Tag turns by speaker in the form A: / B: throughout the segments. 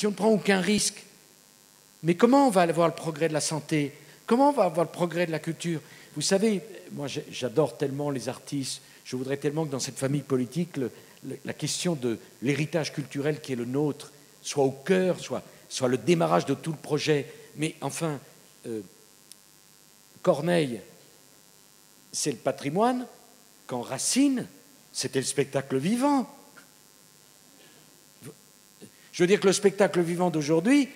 A: si on ne prend aucun risque, mais comment on va avoir le progrès de la santé? Comment on va avoir le progrès de la culture? Vous savez, moi j'adore tellement les artistes, je voudrais tellement que dans cette famille politique, la question de l'héritage culturel qui est le nôtre soit au cœur, soit le démarrage de tout le projet. Mais enfin, Corneille, c'est le patrimoine, quand Racine, c'était le spectacle vivant. Je veux dire que le spectacle vivant d'aujourd'hui,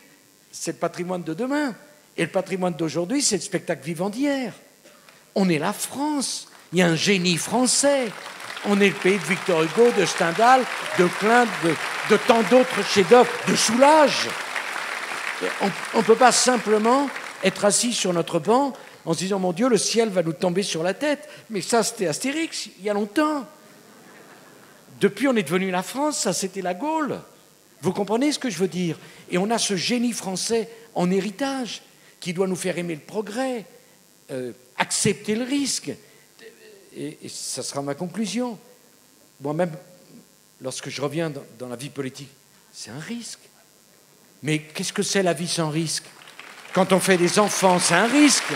A: c'est le patrimoine de demain. Et le patrimoine d'aujourd'hui, c'est le spectacle vivant d'hier. On est la France. Il y a un génie français. On est le pays de Victor Hugo, de Stendhal, de Klein, de tant d'autres chefs-d'œuvre, de Soulages. On ne peut pas simplement être assis sur notre banc en se disant « Mon Dieu, le ciel va nous tomber sur la tête ». Mais ça, c'était Astérix, il y a longtemps. Depuis, on est devenu la France, ça, c'était la Gaule. Vous comprenez ce que je veux dire? Et on a ce génie français en héritage qui doit nous faire aimer le progrès, accepter le risque. Et ça sera ma conclusion. Moi-même, lorsque je reviens dans la vie politique, c'est un risque. Mais qu'est-ce que c'est la vie sans risque? Quand on fait des enfants, c'est un risque.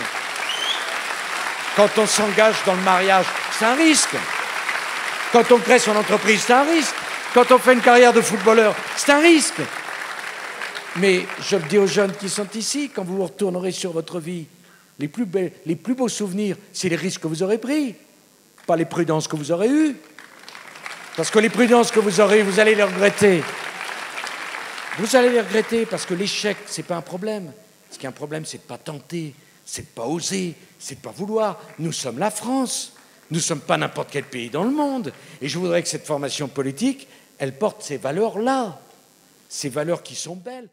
A: Quand on s'engage dans le mariage, c'est un risque. Quand on crée son entreprise, c'est un risque. Quand on fait une carrière de footballeur, c'est un risque. Mais je le dis aux jeunes qui sont ici, quand vous vous retournerez sur votre vie, les plus beaux souvenirs, c'est les risques que vous aurez pris, pas les prudences que vous aurez eues. Parce que les prudences que vous aurez eues, vous allez les regretter. Vous allez les regretter parce que l'échec, ce n'est pas un problème. Ce qui est un problème, c'est de ne pas tenter, c'est de ne pas oser, c'est de ne pas vouloir. Nous sommes la France. Nous ne sommes pas n'importe quel pays dans le monde. Et je voudrais que cette formation politique, elle porte ces valeurs-là, ces valeurs qui sont belles.